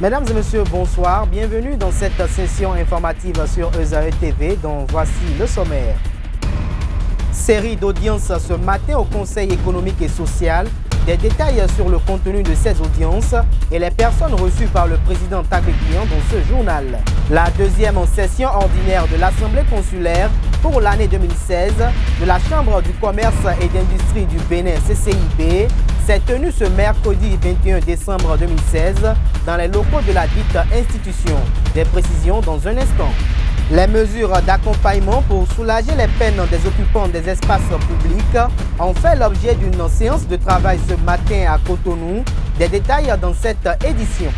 Mesdames et messieurs, bonsoir. Bienvenue dans cette session informative sur ESAE TV dont voici le sommaire. Série d'audiences ce matin au Conseil économique et social. Des détails sur le contenu de ces audiences et les personnes reçues par le président Tagbé Guiyan dans ce journal. La deuxième session ordinaire de l'Assemblée consulaire pour l'année 2016 de la Chambre du commerce et d'industrie du Bénin CCIB s'est tenue ce mercredi 21 décembre 2016 dans les locaux de la dite institution. Des précisions dans un instant. Les mesures d'accompagnement pour soulager les peines des occupants des espaces publics ont fait l'objet d'une séance de travail ce matin à Cotonou. Des détails dans cette édition.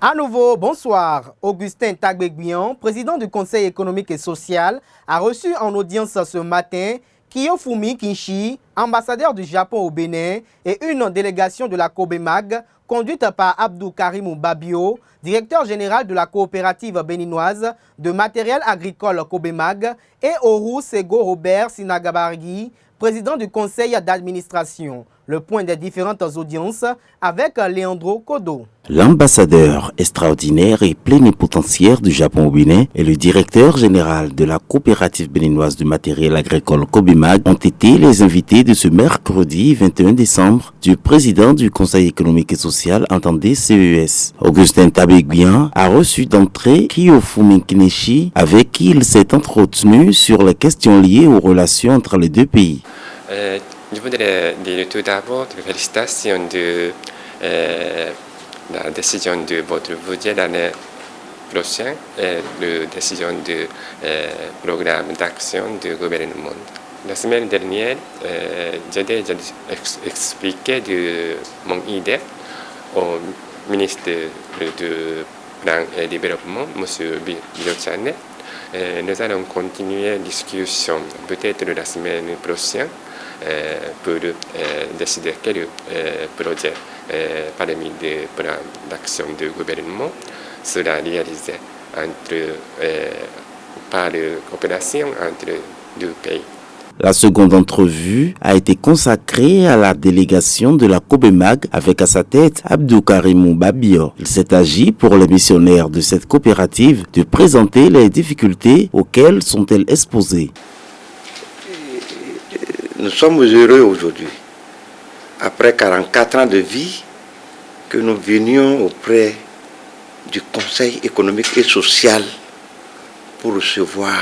À nouveau, bonsoir. Augustin Tagbé Guiyan, président du Conseil économique et social, a reçu en audience ce matin Kiyofumi Kinshi, ambassadeur du Japon au Bénin, et une délégation de la Cobemag, conduite par Abdou Karimou Babio, directeur général de la coopérative béninoise de matériel agricole Cobemag, et Oru Sego Robert Sinagabargi, président du conseil d'administration. Le point des différentes audiences avec Leandro Kodo. L'ambassadeur extraordinaire et plénipotentiaire du Japon au Bénin et le directeur général de la coopérative béninoise du matériel agricole Cobemag ont été les invités de ce mercredi 21 décembre du président du Conseil économique et social, entendez CES. Augustin Tagbé Guiyan a reçu d'entrée Kiyofumi Kinshi avec qui il s'est entretenu sur les questions liées aux relations entre les deux pays. Je voudrais dire tout d'abord félicitations de la décision de votre budget l'année prochaine et la décision du programme d'action du gouvernement. La semaine dernière, j'ai déjà expliqué mon idée au ministre du Plan et Développement, M. Bilochane. Nous allons continuer la discussion peut-être la semaine prochaine pour décider quel projet parmi les plans d'action du gouvernement sera réalisé par la coopération entre deux pays. La seconde entrevue a été consacrée à la délégation de la Cobemag avec à sa tête Abdou Karimou Babio. Il s'est agi pour les missionnaires de cette coopérative de présenter les difficultés auxquelles sont-elles exposées. Nous sommes heureux aujourd'hui, après 44 ans de vie, que nous venions auprès du Conseil économique et social pour recevoir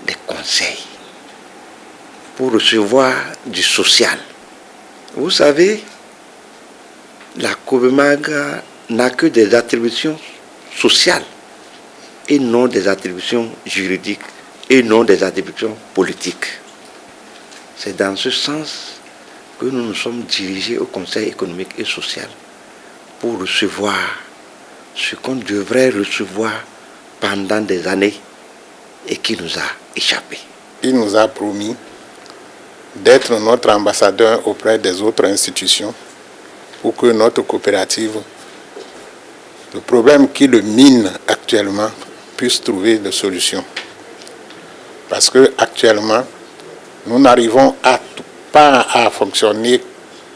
des conseils, pour recevoir du social. Vous savez, la Cobemag n'a que des attributions sociales et non des attributions juridiques et non des attributions politiques. C'est dans ce sens que nous nous sommes dirigés au Conseil économique et social pour recevoir ce qu'on devrait recevoir pendant des années et qui nous a échappé. Il nous a promis d'être notre ambassadeur auprès des autres institutions pour que notre coopérative, le problème qui le mine actuellement, puisse trouver des solutions. Parce que actuellement, nous n'arrivons pas à fonctionner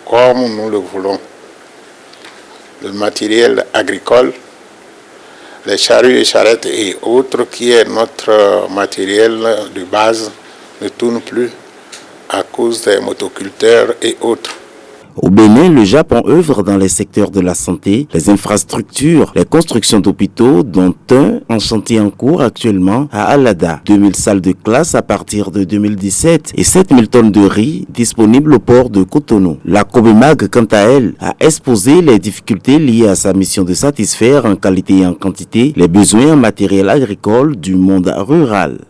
comme nous le voulons. Le matériel agricole, les charrues et charrettes et autres, qui est notre matériel de base, ne tourne plus à cause des motoculteurs et autres. Au Bénin, le Japon œuvre dans les secteurs de la santé, les infrastructures, les constructions d'hôpitaux, dont un en chantier en cours actuellement à Alada. 2000 salles de classe à partir de 2017 et 7000 tonnes de riz disponibles au port de Cotonou. La Cobemag, quant à elle, a exposé les difficultés liées à sa mission de satisfaire en qualité et en quantité les besoins en matériel agricole du monde rural.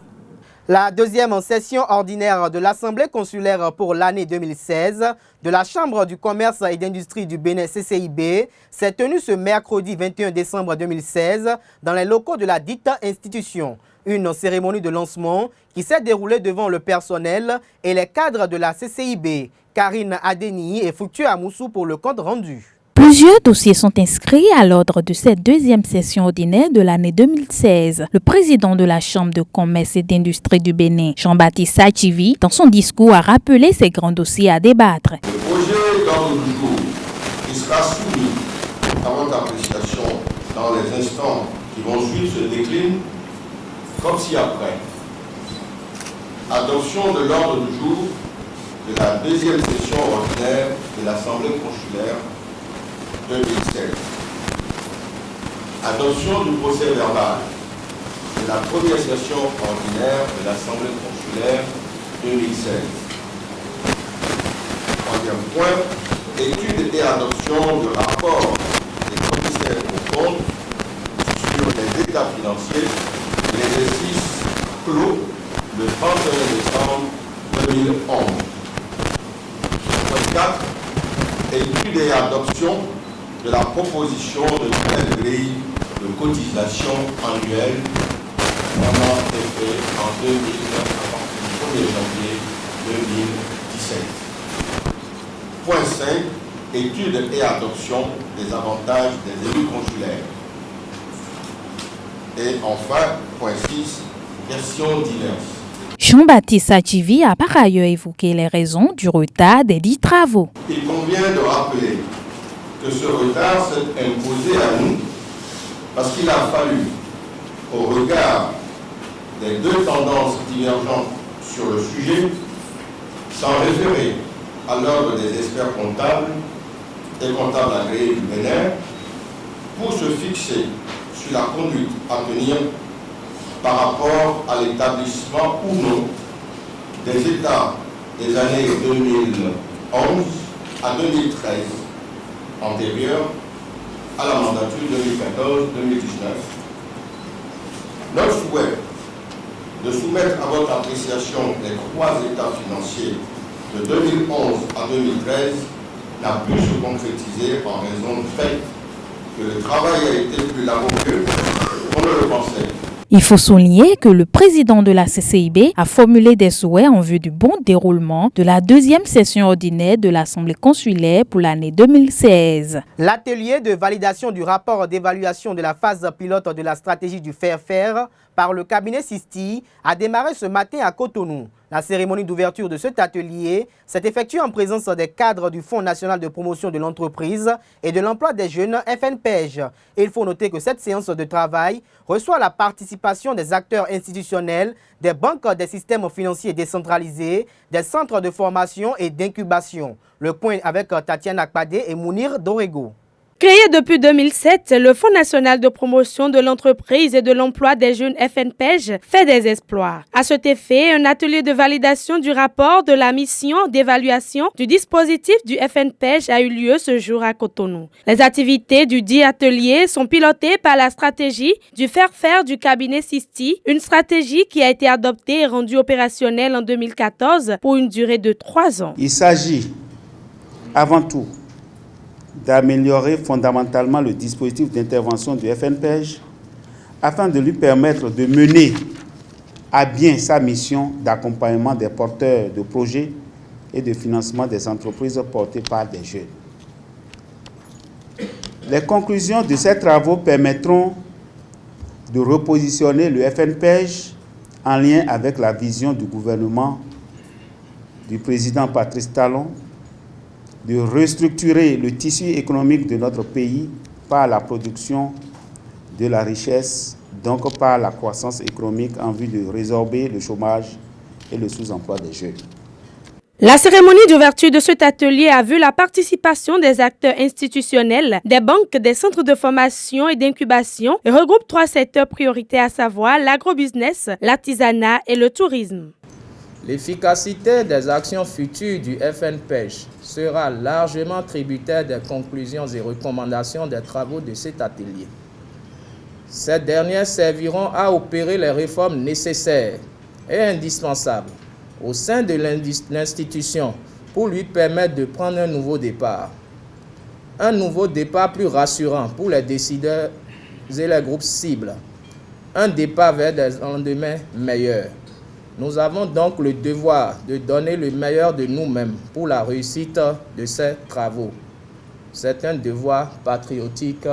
La deuxième session ordinaire de l'Assemblée consulaire pour l'année 2016 de la Chambre du commerce et d'industrie du Bénin CCIB s'est tenue ce mercredi 21 décembre 2016 dans les locaux de la dite institution. Une cérémonie de lancement qui s'est déroulée devant le personnel et les cadres de la CCIB, Karine Adeni et Foutu Amoussou pour le compte rendu. Plusieurs dossiers sont inscrits à l'ordre de cette deuxième session ordinaire de l'année 2016. Le président de la Chambre de commerce et d'industrie du Bénin, Jean-Baptiste Sachivi, dans son discours, a rappelé ces grands dossiers à débattre. Le projet d'ordre du jour qui sera soumis à votre appréciation session dans les instants qui vont suivre se décline comme ci-après. Adoption de l'ordre du jour de la deuxième session ordinaire de l'Assemblée consulaire 2016. Adoption du procès verbal de la première session ordinaire de l'Assemblée consulaire 2016. Troisième point, étude et adoption du rapport des commissaires aux comptes sur les états financiers de l'exercice clos le 31 décembre 2011. Point 4, étude et adoption de la proposition de nouvelle grille de cotisation annuelle pendant effet en 2009 à partir du 1er janvier 2017. Point 5, étude et adoption des avantages des élus consulaires. Et enfin, point 6, questions diverses. Jean-Baptiste Sachivi a par ailleurs évoqué les raisons du retard des 10 travaux. Il convient de rappeler que ce retard s'est imposé à nous parce qu'il a fallu, au regard des deux tendances divergentes sur le sujet, s'en référer à l'ordre des experts comptables et comptables agréés du Bénin pour se fixer sur la conduite à tenir par rapport à l'établissement ou non des états des années 2011 à 2013, antérieurs à la mandature 2014-2019. Notre souhait de soumettre à votre appréciation les 3 états financiers de 2011 à 2013 n'a pu se concrétiser en raison du fait que le travail a été plus laborieux qu'on ne le pensait. Il faut souligner que le président de la CCIB a formulé des souhaits en vue du bon déroulement de la deuxième session ordinaire de l'Assemblée consulaire pour l'année 2016. L'atelier de validation du rapport d'évaluation de la phase pilote de la stratégie du faire-faire par le cabinet SISTI a démarré ce matin à Cotonou. La cérémonie d'ouverture de cet atelier s'est effectuée en présence des cadres du Fonds national de promotion de l'entreprise et de l'emploi des jeunes FNPEJ. Il faut noter que cette séance de travail reçoit la participation des acteurs institutionnels, des banques des systèmes financiers décentralisés, des centres de formation et d'incubation. Le point avec Tatiana Akpade et Mounir Dorego. Créé depuis 2007, le Fonds national de promotion de l'entreprise et de l'emploi des jeunes FNPEJ fait des exploits. À cet effet, un atelier de validation du rapport de la mission d'évaluation du dispositif du FNPEJ a eu lieu ce jour à Cotonou. Les activités du dit atelier sont pilotées par la stratégie du faire-faire du cabinet SISTI, une stratégie qui a été adoptée et rendue opérationnelle en 2014 pour une durée de 3 ans. Il s'agit avant tout d'améliorer fondamentalement le dispositif d'intervention du FNPEJ afin de lui permettre de mener à bien sa mission d'accompagnement des porteurs de projets et de financement des entreprises portées par des jeunes. Les conclusions de ces travaux permettront de repositionner le FNPEJ en lien avec la vision du gouvernement du président Patrice Talon de restructurer le tissu économique de notre pays par la production de la richesse, donc par la croissance économique en vue de résorber le chômage et le sous-emploi des jeunes. La cérémonie d'ouverture de cet atelier a vu la participation des acteurs institutionnels, des banques, des centres de formation et d'incubation et regroupe 3 secteurs prioritaires, à savoir l'agrobusiness, l'artisanat et le tourisme. L'efficacité des actions futures du FNPEJ sera largement tributaire des conclusions et recommandations des travaux de cet atelier. Ces dernières serviront à opérer les réformes nécessaires et indispensables au sein de l'institution pour lui permettre de prendre un nouveau départ. Un nouveau départ plus rassurant pour les décideurs et les groupes cibles. Un départ vers des lendemains meilleurs. Nous avons donc le devoir de donner le meilleur de nous-mêmes pour la réussite de ces travaux. C'est un devoir patriotique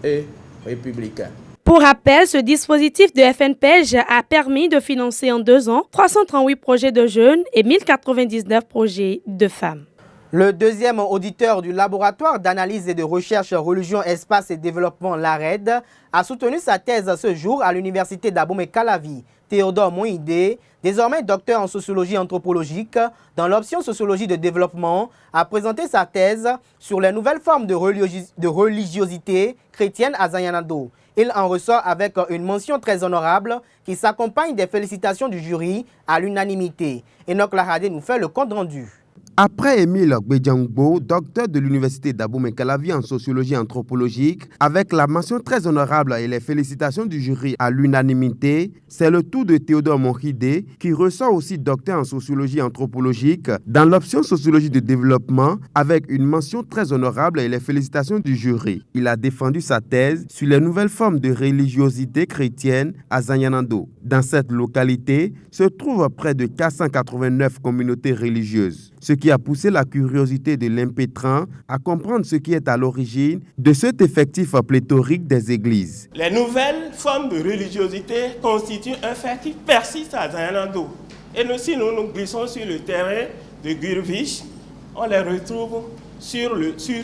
et républicain. Pour rappel, ce dispositif de FNPEJ a permis de financer en 2 ans 338 projets de jeunes et 1099 projets de femmes. Le deuxième auditeur du laboratoire d'analyse et de recherche religion, espace et développement, l'ARED, a soutenu sa thèse ce jour à l'université d'Abomey-Calavi. Théodore Moïdé, désormais docteur en sociologie anthropologique dans l'option sociologie de développement, a présenté sa thèse sur les nouvelles formes de religiosité chrétienne à Zanyanado. Il en ressort avec une mention très honorable qui s'accompagne des félicitations du jury à l'unanimité. Enoch Lahade nous fait le compte rendu. Après Émile Gbedjangbo, docteur de l'université d'Abomey-Calavi en sociologie anthropologique, avec la mention très honorable et les félicitations du jury à l'unanimité, c'est le tour de Théodore Moïdé, qui ressort aussi docteur en sociologie anthropologique dans l'option sociologie de développement, avec une mention très honorable et les félicitations du jury. Il a défendu sa thèse sur les nouvelles formes de religiosité chrétienne à Zanyanando. Dans cette localité se trouvent près de 489 communautés religieuses, ce qui a poussé la curiosité de l'impétrant à comprendre ce qui est à l'origine de cet effectif pléthorique des églises. Les nouvelles formes de religiosité constituent un fait qui persiste à Zanyanando. Et nous, si nous nous glissons sur le terrain de Gurvich, on les retrouve sur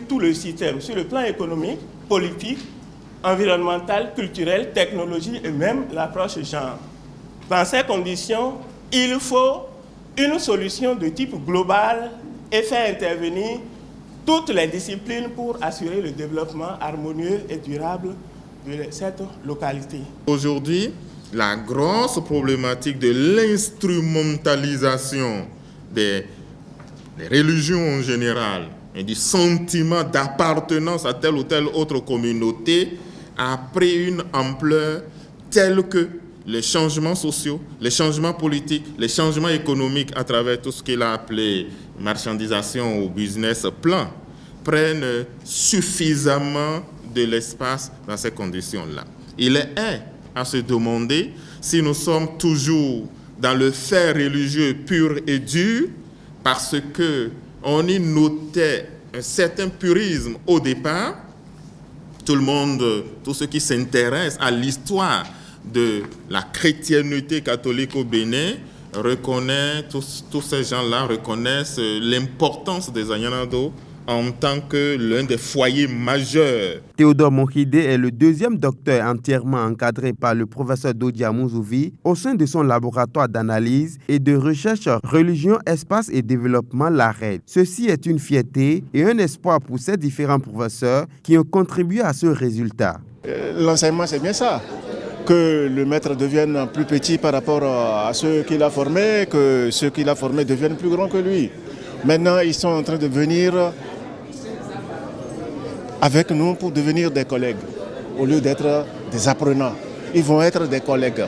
tout le système, sur le plan économique, politique, environnemental, culturel, technologie et même l'approche genre. Dans ces conditions, il faut une solution de type global et faire intervenir toutes les disciplines pour assurer le développement harmonieux et durable de cette localité. Aujourd'hui, la grosse problématique de l'instrumentalisation des religions en général et du sentiment d'appartenance à telle ou telle autre communauté a pris une ampleur telle que les changements sociaux, les changements politiques, les changements économiques à travers tout ce qu'il a appelé marchandisation ou business plan prennent suffisamment de l'espace dans ces conditions-là. Il est à se demander si nous sommes toujours dans le fait religieux pur et dur parce qu'on y notait un certain purisme au départ. Tous ceux qui s'intéressent à l'histoire de la chrétienté catholique au Bénin tous ces gens-là reconnaissent l'importance des Zanyanado en tant que l'un des foyers majeurs. Théodore Moïdé est le deuxième docteur entièrement encadré par le professeur Dodia Mouzouvi au sein de son laboratoire d'analyse et de recherche religion, espace et développement, l'ARED. Ceci est une fierté et un espoir pour ces différents professeurs qui ont contribué à ce résultat. L'enseignement, c'est bien ça. Que le maître devienne plus petit par rapport à ceux qu'il a formés, que ceux qu'il a formés deviennent plus grands que lui. Maintenant, ils sont en train de venir avec nous pour devenir des collègues, au lieu d'être des apprenants. Ils vont être des collègues,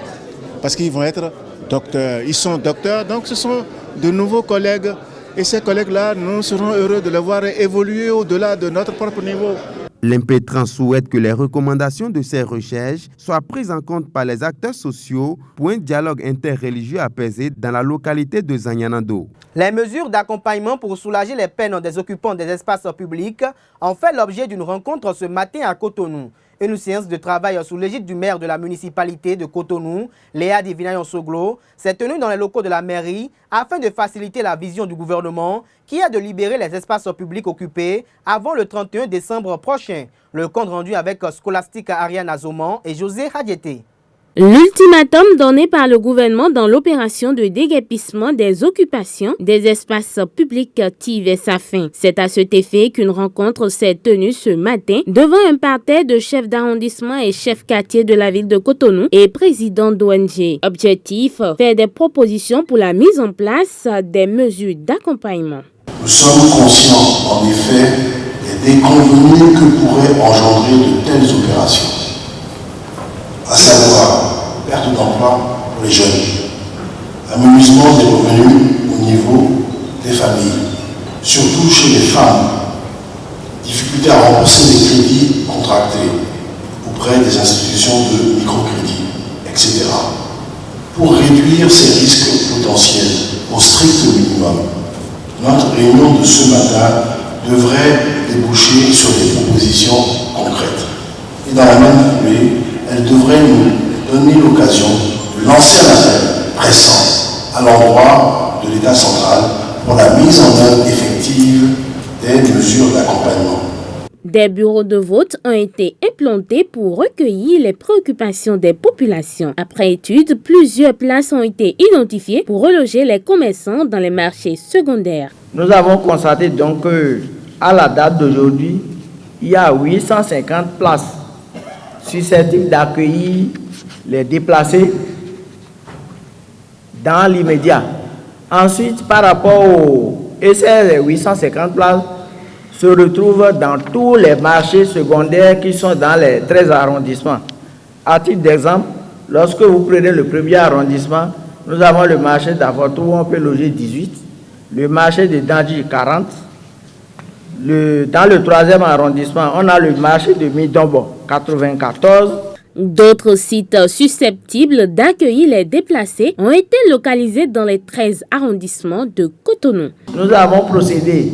parce qu'ils vont être docteurs. Ils sont docteurs, donc ce sont de nouveaux collègues. Et ces collègues-là, nous serons heureux de les voir évoluer au-delà de notre propre niveau. L'impétrant souhaite que les recommandations de ces recherches soient prises en compte par les acteurs sociaux pour un dialogue interreligieux apaisé dans la localité de Zanyanando. Les mesures d'accompagnement pour soulager les peines des occupants des espaces publics ont fait l'objet d'une rencontre ce matin à Cotonou. Une séance de travail sous l'égide du maire de la municipalité de Cotonou, Léa Divinayon-Soglo, s'est tenue dans les locaux de la mairie afin de faciliter la vision du gouvernement qui est de libérer les espaces publics occupés avant le 31 décembre prochain. Le compte rendu avec Scholastique Ariane Azoman et José Hadjete. L'ultimatum donné par le gouvernement dans l'opération de déguerpissement des occupations des espaces publics tire sa fin. C'est à cet effet qu'une rencontre s'est tenue ce matin devant un parterre de chefs d'arrondissement et chefs quartiers de la ville de Cotonou et présidents d'ONG. Objectif, faire des propositions pour la mise en place des mesures d'accompagnement. Nous sommes conscients, en effet, des déconvenues que pourraient engendrer de telles opérations, à savoir perte d'emploi pour les jeunes, amenuisement des revenus au niveau des familles, surtout chez les femmes, difficulté à rembourser les crédits contractés auprès des institutions de microcrédit, etc. Pour réduire ces risques potentiels au strict minimum, notre réunion de ce matin devrait déboucher sur des propositions concrètes. Et dans la même foulée, elle devrait nous donner l'occasion de lancer un appel pressant à l'endroit de l'État central pour la mise en œuvre effective des mesures d'accompagnement. Des bureaux de vote ont été implantés pour recueillir les préoccupations des populations. Après étude, plusieurs places ont été identifiées pour reloger les commerçants dans les marchés secondaires. Nous avons constaté donc qu'à la date d'aujourd'hui, il y a 850 places susceptibles d'accueillir les déplacés dans l'immédiat. Ensuite, par rapport ces 850 places se retrouvent dans tous les marchés secondaires qui sont dans les 13 arrondissements. À titre d'exemple, lorsque vous prenez le premier arrondissement, nous avons le marché d'Avoto où on peut loger 18, le marché de Dandji 40, dans le troisième arrondissement, on a le marché de Midombo 94. D'autres sites susceptibles d'accueillir les déplacés ont été localisés dans les 13 arrondissements de Cotonou. Nous avons procédé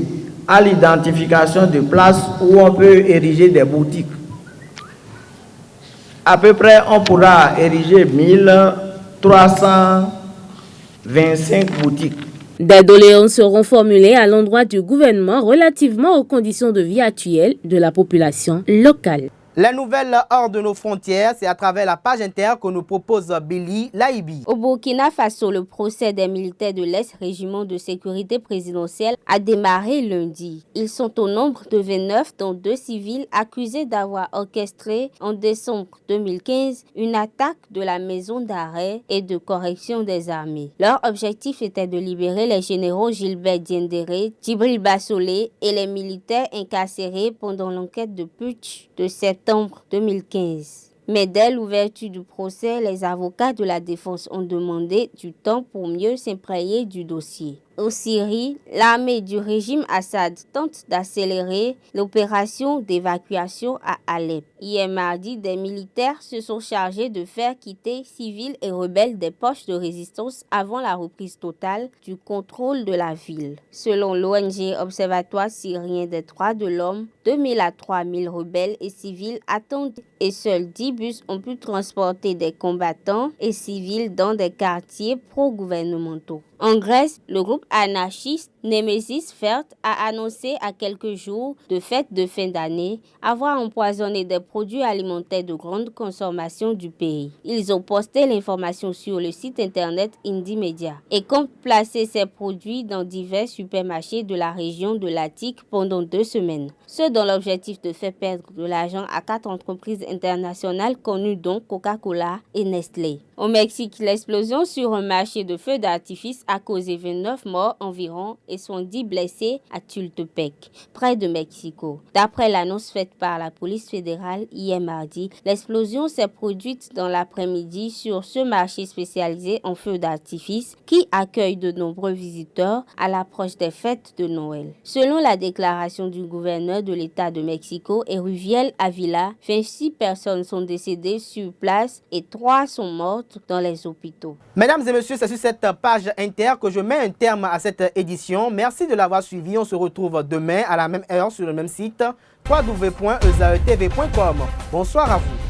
à l'identification de places où on peut ériger des boutiques. À peu près, on pourra ériger 1325 boutiques. Des doléances seront formulées à l'endroit du gouvernement relativement aux conditions de vie actuelles de la population locale. Les nouvelles hors de nos frontières, c'est à travers la page Inter que nous propose Billy Laibi. Au Burkina Faso, le procès des militaires de l'ex-régiment de sécurité présidentielle a démarré lundi. Ils sont au nombre de 29, dont 2 civils accusés d'avoir orchestré en décembre 2015 une attaque de la maison d'arrêt et de correction des armées. Leur objectif était de libérer les généraux Gilbert Diendéré, Djibril Bassolé et les militaires incarcérés pendant l'enquête de putsch de septembre 2015. Mais dès l'ouverture du procès, les avocats de la défense ont demandé du temps pour mieux s'imprégner du dossier. Au Syrie, l'armée du régime Assad tente d'accélérer l'opération d'évacuation à Alep. Hier mardi, des militaires se sont chargés de faire quitter civils et rebelles des poches de résistance avant la reprise totale du contrôle de la ville. Selon l'ONG Observatoire syrien des droits de l'homme, 2000 à 3000 rebelles et civils attendent et seuls 10 bus ont pu transporter des combattants et civils dans des quartiers pro-gouvernementaux. En Grèce, le groupe anarchiste Nemesis Fert a annoncé à quelques jours de fête de fin d'année avoir empoisonné des produits alimentaires de grande consommation du pays. Ils ont posté l'information sur le site internet Indymedia et comptent placer ces produits dans divers supermarchés de la région de l'Attique pendant 2 semaines. Ce dans l'objectif de faire perdre de l'argent à 4 entreprises internationales connues dont Coca-Cola et Nestlé. Au Mexique, l'explosion sur un marché de feux d'artifice a causé 29 morts environ et 70 blessés à Tultepec, près de Mexico. D'après l'annonce faite par la police fédérale hier mardi, l'explosion s'est produite dans l'après-midi sur ce marché spécialisé en feux d'artifice qui accueille de nombreux visiteurs à l'approche des fêtes de Noël. Selon la déclaration du gouverneur de l'État de Mexico, Eruviel Avila, 26 personnes sont décédées sur place et 3 sont mortes dans les hôpitaux. Mesdames et messieurs, c'est sur cette page Inter que je mets un terme à cette édition. Merci de l'avoir suivi. On se retrouve demain à la même heure sur le même site www.ezaetv.com. Bonsoir à vous.